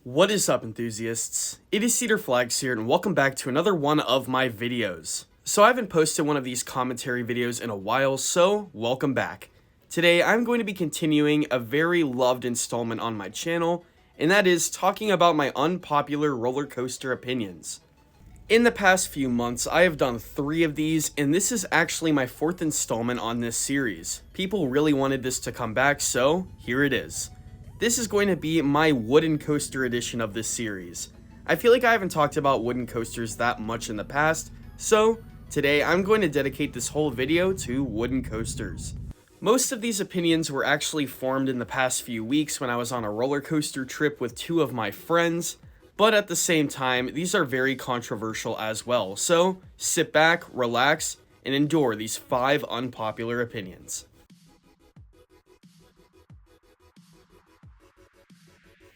What is up, enthusiasts? It is Cedar Flags here, and welcome back to another one of my videos. So I haven't posted one of these commentary videos in a while, so welcome back. Today I'm going to be continuing a very loved installment on my channel, and that is talking about my unpopular roller coaster opinions. In the past few months, I have done 3 of these, and this is actually my 4th installment on this series. People really wanted this to come back, so here it is. This is going to be my wooden coaster edition of this series. I feel like I haven't talked about wooden coasters that much in the past, so today I'm going to dedicate this whole video to wooden coasters. Most of these opinions were actually formed in the past few weeks when I was on a roller coaster trip with 2 of my friends, but at the same time, these are very controversial as well, so sit back, relax, and endure these 5 unpopular opinions.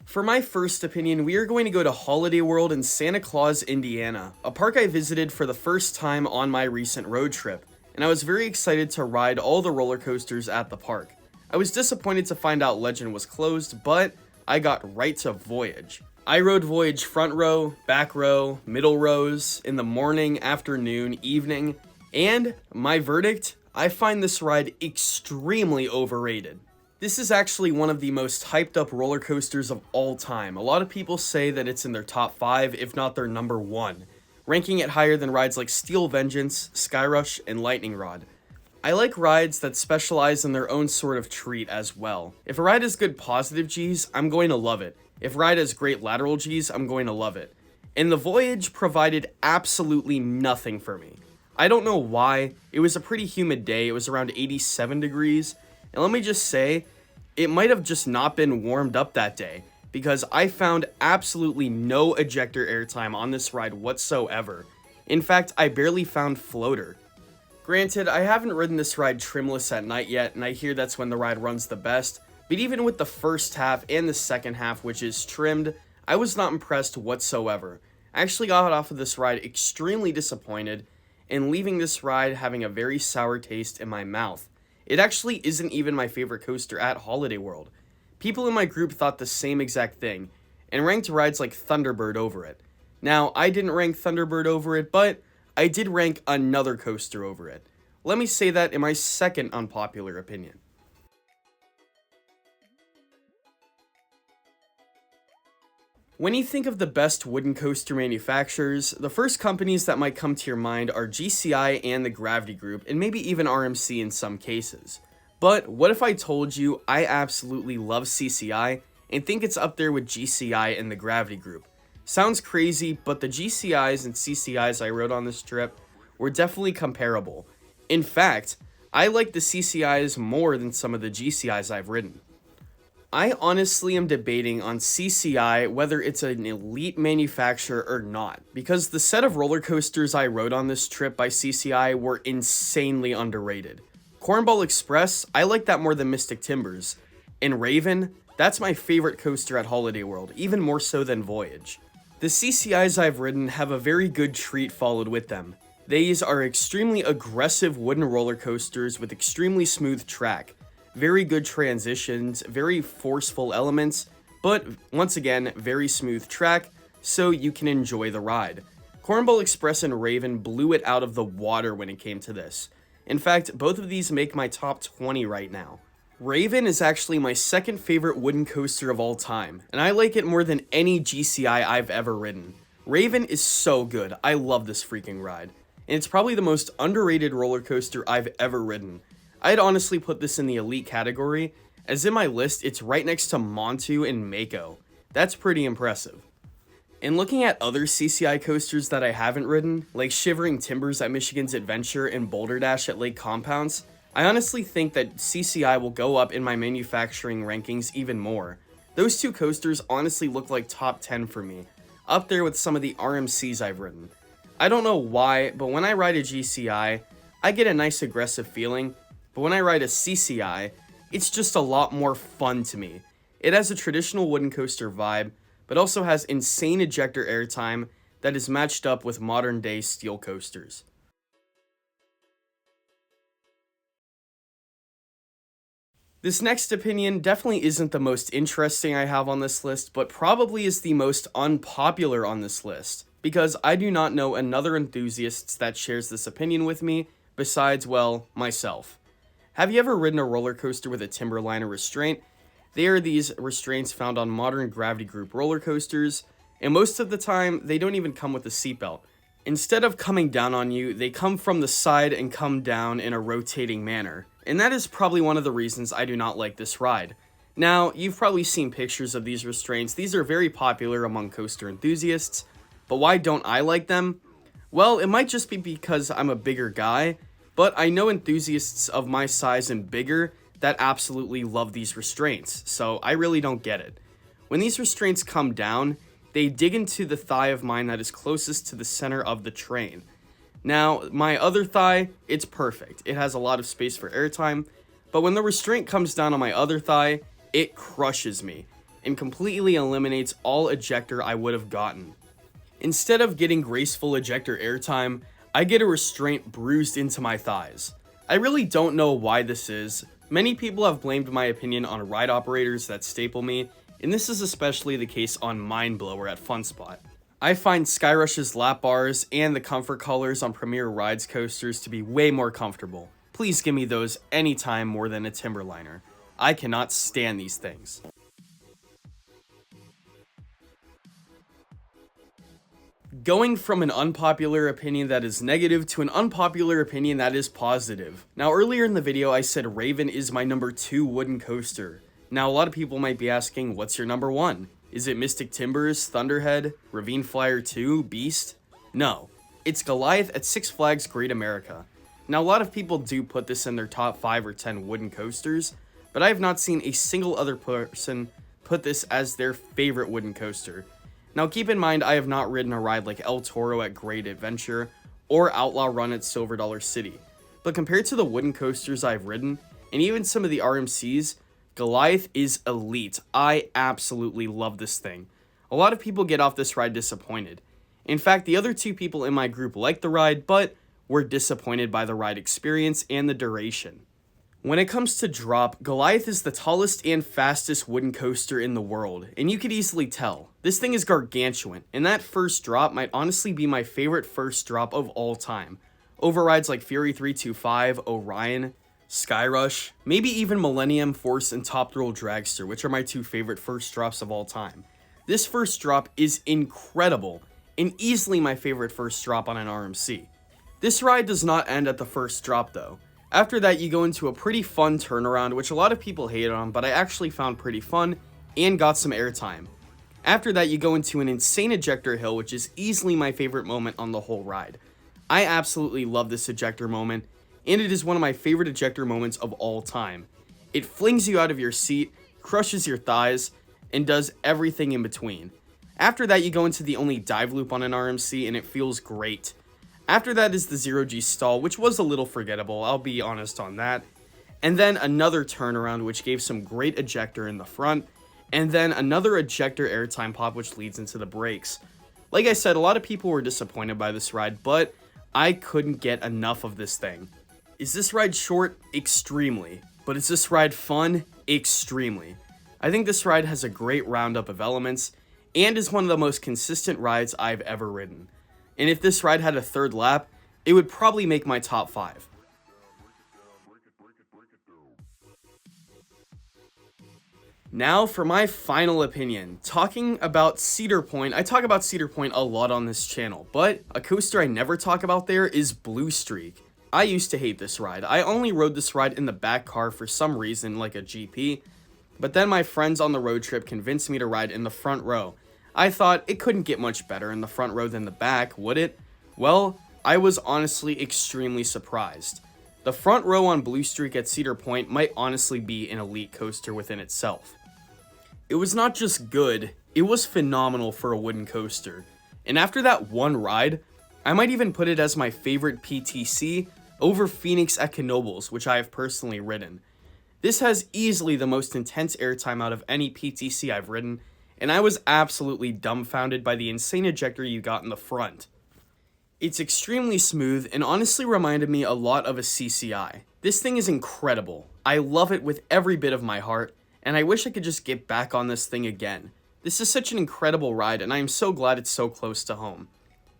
For my first opinion, we are going to go to Holiday World in Santa Claus, Indiana, a park I visited for the first time on my recent road trip, and I was very excited to ride all the roller coasters at the park. I was disappointed to find out Legend was closed, but I got right to Voyage. I rode Voyage front row, back row, middle rows, in the morning, afternoon, evening, and my verdict, I find this ride extremely overrated. This is actually one of the most hyped up roller coasters of all time. A lot of people say that it's in their top 5, if not their number 1, ranking it higher than rides like Steel Vengeance, Skyrush, and Lightning Rod. I like rides that specialize in their own sort of treat as well. If a ride has good positive Gs, I'm going to love it. If a ride has great lateral Gs, I'm going to love it. And the Voyage provided absolutely nothing for me. I don't know why. It was a pretty humid day. It was around 87 degrees. And let me just say, it might have just not been warmed up that day, because I found absolutely no ejector airtime on this ride whatsoever. In fact, I barely found floater. Granted, I haven't ridden this ride trimless at night yet, and I hear that's when the ride runs the best, but even with the first half and the second half, which is trimmed, I was not impressed whatsoever. I actually got off of this ride extremely disappointed, and leaving this ride having a very sour taste in my mouth. It actually isn't even my favorite coaster at Holiday World. People in my group thought the same exact thing, and ranked rides like Thunderbird over it. Now, I didn't rank Thunderbird over it, but I did rank another coaster over it. Let me say that in my second unpopular opinion. When you think of the best wooden coaster manufacturers, the first companies that might come to your mind are GCI and the Gravity Group, and maybe even RMC in some cases. But what if I told you I absolutely love CCI and think it's up there with GCI and the Gravity Group? Sounds crazy, but the GCIs and CCIs I rode on this trip were definitely comparable. In fact, I like the CCIs more than some of the GCIs I've ridden. I honestly am debating on CCI whether it's an elite manufacturer or not, because the set of roller coasters I rode on this trip by CCI were insanely underrated. Cornball Express, I like that more than Mystic Timbers, and Raven, that's my favorite coaster at Holiday World, even more so than Voyage. The CCIs I've ridden have a very good treat followed with them. These are extremely aggressive wooden roller coasters with extremely smooth track. Very good transitions, very forceful elements, but once again, very smooth track, so you can enjoy the ride. Cornball Express and Raven blew it out of the water when it came to this. In fact, both of these make my top 20 right now. Raven is actually my second favorite wooden coaster of all time, and I like it more than any GCI I've ever ridden. Raven is so good, I love this freaking ride, and it's probably the most underrated roller coaster I've ever ridden. I'd honestly put this in the elite category, as in my list it's right next to Montu and Mako. That's pretty impressive. And looking at other CCI coasters that I haven't ridden, like Shivering Timbers at Michigan's Adventure and Boulder Dash at Lake Compounce, I honestly think that CCI will go up in my manufacturing rankings even more. Those 2 coasters honestly look like top 10 for me, up there with some of the RMCs I've ridden. I don't know why, but when I ride a GCI, I get a nice aggressive feeling, but when I ride a CCI, it's just a lot more fun to me. It has a traditional wooden coaster vibe, but also has insane ejector airtime that is matched up with modern day steel coasters. This next opinion definitely isn't the most interesting I have on this list, but probably is the most unpopular on this list, because I do not know another enthusiast that shares this opinion with me besides, well, myself. Have you ever ridden a roller coaster with a timberliner restraint? They are these restraints found on modern gravity group roller coasters, and most of the time, they don't even come with a seatbelt. Instead of coming down on you, they come from the side and come down in a rotating manner. And that is probably one of the reasons I do not like this ride. Now, you've probably seen pictures of these restraints. These are very popular among coaster enthusiasts. But why don't I like them? Well, it might just be because I'm a bigger guy, but I know enthusiasts of my size and bigger that absolutely love these restraints, so I really don't get it. When these restraints come down, they dig into the thigh of mine that is closest to the center of the train. Now, my other thigh, it's perfect. It has a lot of space for airtime, but when the restraint comes down on my other thigh, it crushes me and completely eliminates all ejector I would have gotten. Instead of getting graceful ejector airtime, I get a restraint bruised into my thighs. I really don't know why this is. Many people have blamed my opinion on ride operators that staple me, and this is especially the case on Mindblower at Fun Spot. I find Skyrush's lap bars and the comfort colors on Premier Rides coasters to be way more comfortable. Please give me those anytime more than a Timberliner. I cannot stand these things. Going from an unpopular opinion that is negative to an unpopular opinion that is positive. Now, earlier in the video, I said Raven is my number 2 wooden coaster. Now, a lot of people might be asking, what's your number 1? Is it Mystic Timbers, Thunderhead, Ravine Flyer 2, Beast? No, it's Goliath at Six Flags Great America. Now, a lot of people do put this in their top 5 or 10 wooden coasters, but I have not seen a single other person put this as their favorite wooden coaster. Now, keep in mind, I have not ridden a ride like El Toro at Great Adventure or Outlaw Run at Silver Dollar City, but compared to the wooden coasters I've ridden, and even some of the RMCs, Goliath is elite. I absolutely love this thing. A lot of people get off this ride disappointed. In fact, the other 2 people in my group liked the ride, but were disappointed by the ride experience and the duration. When it comes to drop, Goliath is the tallest and fastest wooden coaster in the world, and you could easily tell. This thing is gargantuan, and that first drop might honestly be my favorite first drop of all time. Over rides like Fury 325, Orion, Skyrush, maybe even Millennium Force and Top Thrill Dragster, which are my 2 favorite first drops of all time. This first drop is incredible, and easily my favorite first drop on an RMC. This ride does not end at the first drop though. After that, you go into a pretty fun turnaround, which a lot of people hate on, but I actually found pretty fun and got some airtime. After that, you go into an insane ejector hill, which is easily my favorite moment on the whole ride. I absolutely love this ejector moment, and it is one of my favorite ejector moments of all time. It flings you out of your seat, crushes your thighs, and does everything in between. After that, you go into the only dive loop on an RMC, and it feels great. After that is the 0G stall, which was a little forgettable, I'll be honest on that. And then another turnaround, which gave some great ejector in the front. And then another ejector airtime pop, which leads into the brakes. Like I said, a lot of people were disappointed by this ride, but I couldn't get enough of this thing. Is this ride short? Extremely. But is this ride fun? Extremely. I think this ride has a great roundup of elements, and is one of the most consistent rides I've ever ridden. And if this ride had a third lap, it would probably make my top 5. Now for my final opinion. Talking about Cedar Point, I talk about Cedar Point a lot on this channel, but a coaster I never talk about there is Blue Streak. I used to hate this ride. I only rode this ride in the back car for some reason, like a GP, but then my friends on the road trip convinced me to ride in the front row. I thought it couldn't get much better in the front row than the back, would it? Well, I was honestly extremely surprised. The front row on Blue Streak at Cedar Point might honestly be an elite coaster within itself. It was not just good, it was phenomenal for a wooden coaster. And after that one ride, I might even put it as my favorite PTC over Phoenix at Knoebels, which I have personally ridden. This has easily the most intense airtime out of any PTC I've ridden, and I was absolutely dumbfounded by the insane ejector you got in the front. It's extremely smooth and honestly reminded me a lot of a CCI. This thing is incredible. I love it with every bit of my heart, and I wish I could just get back on this thing again. This is such an incredible ride, and I am so glad it's so close to home.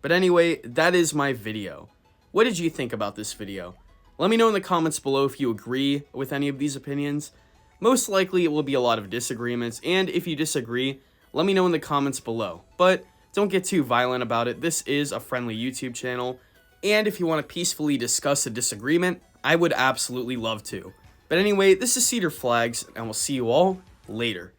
But anyway, that is my video. What did you think about this video? Let me know in the comments below if you agree with any of these opinions. Most likely it will be a lot of disagreements, and if you disagree, let me know in the comments below. But don't get too violent about it. This is a friendly YouTube channel, and if you want to peacefully discuss a disagreement, I would absolutely love to. But anyway, this is Cedar Flags, and we'll see you all later.